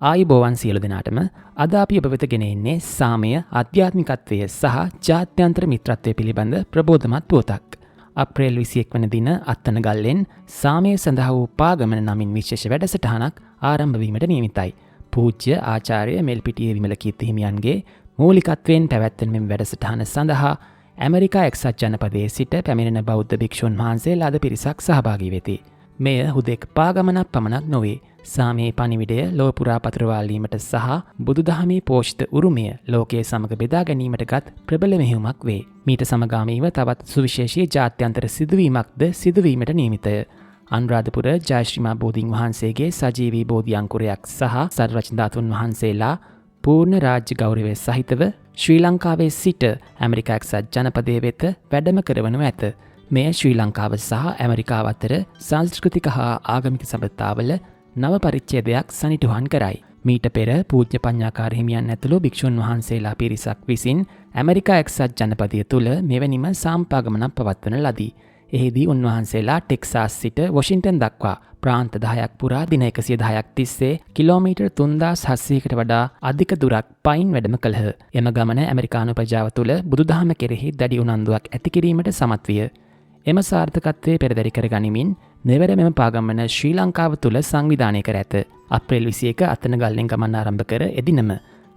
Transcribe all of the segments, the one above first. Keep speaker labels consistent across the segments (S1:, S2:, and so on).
S1: ආයුබෝවන් සියලු දෙනාටම අද අපි ඔබ වෙත ගෙන එන්නේ සාමය, ආධ්‍යාත්මිකත්වය සහ ජාත්‍යන්තර මිත්‍රත්වය පිළිබඳ ප්‍රබෝධමත් පුවතක්. අප්‍රේල් 21 වන දින අත්තනගල්ලෙන් සාමය සඳහා වූ පාගමන නමින් විශේෂ වැඩසටහනක් ආරම්භ වීමට නියමිතයි. පූජ්‍ය ආචාර්ය මෙල්පිටියේ විමල කීර්ති හිමියන්ගේ මූලිකත්වයෙන් පැවැත්වෙන මෙම වැඩසටහන සඳහා ඇමරිකා එක්සත් ජනපදයේ සිට පැමිණෙන බෞද්ධ භික්ෂුන් වහන්සේලා අද පිරිසක් සහභාගී වෙති. මෙය හුදෙක් පාගමනක් පමණක් නොවේ. සාමයේ පණිවිඩය ලොව පුරා පතුරවාලීමට සහ බුදුදහමේ පෝෂිත උරුමය ලෝකයේ සමග බෙදා ගැනීමටගත් ප්‍රබල මෙහෙයුමක් වේ. මීට සමගාමීව තවත් සුවිශේෂී ජාත්‍යන්තර සිදුවීමක්ද සිදුවීමට නියමිතය. අනුරාධපුර ජයශ්‍රීමා බෝධීන් වහන්සේගේ සජීවී බෝධි අංකුරයක් සහ සර්වඥ වහන්සේලා පූර්ණ රාජ්‍ය ගෞරවය සහිතව ශ්‍රී ලංකාවේ සිට ඇමරිකා එක්සත් ජනපදයේ වෙත වැඩම කරවනු ඇත. මෙය ශ්‍රී ලංකාව සහ ඇමරිකාව අතර සංස්කෘතික හා ආගමික සබඳතාවල නව පරිච්ඡේදයක් සනිටුහන් කරයි. මීට පෙර පූජ්‍ය පඤ්ඤාකාර හිමියන් ඇතුළු භික්ෂුන් වහන්සේලා පිරිසක් විසින් ඇමරිකා එක්සත් ජනපදය තුළ මෙවැනිම සාම්පාගමනක් පවත්වන ලදී. එහිදී උන්වහන්සේලා ටෙක්සාස් සිට වොෂින්ටන් දක්වා ප්‍රාන්ත 10ක් පුරා දින 110ක් තිස්සේ කිලෝමීටර් 3700කට වඩා අධික දුරක් පයින් වැඩම කළහ. එම ගමන ඇමරිකානු ප්‍රජාව තුළ බුදුදහම කෙරෙහි දැඩි උනන්දුවක් ඇති කිරීමට සමත් විය. එම සාර්ථකත්වයේ පෙරදරි කර ගනිමින් මෙවර මෙම පාගමන ශ්‍රී ලංකාව තුළ සංවිධානය කර ඇත. අප්‍රේල් 21 අත්තනගල්ලෙන් ගමන් ආරම්භ කර එදිනම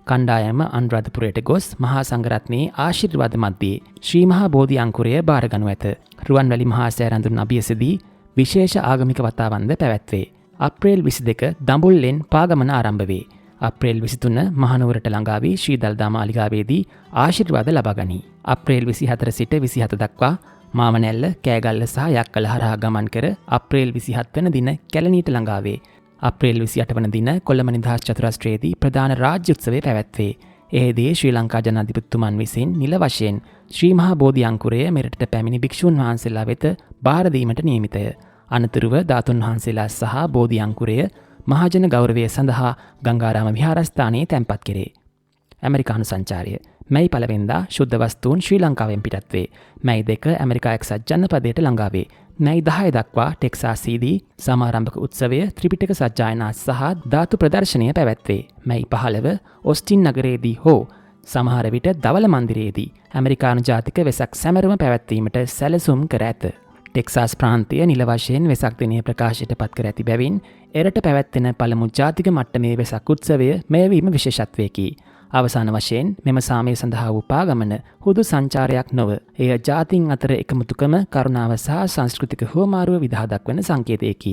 S1: කණ්ඩායම අනුරාධපුරයට ගොස් මහා සංඝරත්නයේ ආශිර්වාද මැද්දේ ශ්‍රී මහා බෝධි අංකුරය බාරගනු ඇත. රුවන්වැලි මහා සෑරඳුන් අභියසදී විශේෂ ආගමික වතාවන්ද පැවැත්වේ. අප්‍රේල් 22 දඹුල්ලෙන් පාගමන ආරම්භ වේ. අප්‍රේල් 23 මහනුවරට ළඟා වී ශ්‍රී දළදා මාලිගාවේදී ආශිර්වාද ලබා ගනී. අප්‍රේල් 24 සිට 27 දක්වා මාවනැල්ල, කෑගල්ල සහ යක්කල හරහා ගමන් කර අප්‍රේල් 27 වන දින කැලණියට ළඟා වේ. අප්‍රේල් 28 වන දින කොළඹ නිදහස් චතුරස්‍රයේදී ප්‍රධාන රාජ්‍ය උත්සවය පැවැත්වේ. එහිදී ශ්‍රී ලංකා ජනාධිපතිතුමන් විසින් නිල වශයෙන් ශ්‍රී මහා බෝධි අංකුරය මෙරටට පැමිණි භික්ෂුන් වහන්සේලා වෙත බාර දීමට නියමිතය. අනතුරුව ධාතුන් වහන්සේලා සහ බෝධි අංකුරය මහජන ගෞරවය සඳහා ගංගාරාම විහාරස්ථානයේ තැන්පත් කෙරේ. ඇමරිකානු සංචාරය මැයි 1 වෙනිදා ශුද්ධ වස්තුන් ශ්‍රී ලංකාවෙන් පිටත් වේ. මැයි 2 ඇමරිකා එක්සත් ජනපදයට ළඟා වේ. මැයි 10 දක්වා ටෙක්සාසීදී සමාරම්භක උත්සවය ත්‍රිපිටක සජ්ජායනා සහ ධාතු ප්‍රදර්ශනය පැවැත්වේ. මැයි 15 ඔස්ටින් නගරයේදී හෝ සමහර විට දවල මන්දිරයේදී ඇමරිකානු ජාතික වෙසක් සැමරුම පැවැත්වීමට සැලසුම් කර ඇත. ටෙක්සාස් ප්‍රාන්තය නිල වශයෙන් වෙසක් දිනය ප්‍රකාශයට පත් කර ඇති බැවින් එරට පැවැත්වෙන පළමු ජාතික මට්ටමේ වෙසක් උත්සවය මෙයවීම විශේෂත්වයකි. අවසාන වශයෙන් මෙම සාමය සඳහා වූ පාගමන හුදු සංචාරයක් නොව එය ජාතීන් අතර එකමුතුකම, කරුණාව සහ සංස්කෘතික හුවමාරුව විදහා දක්වන සංකේතයකි.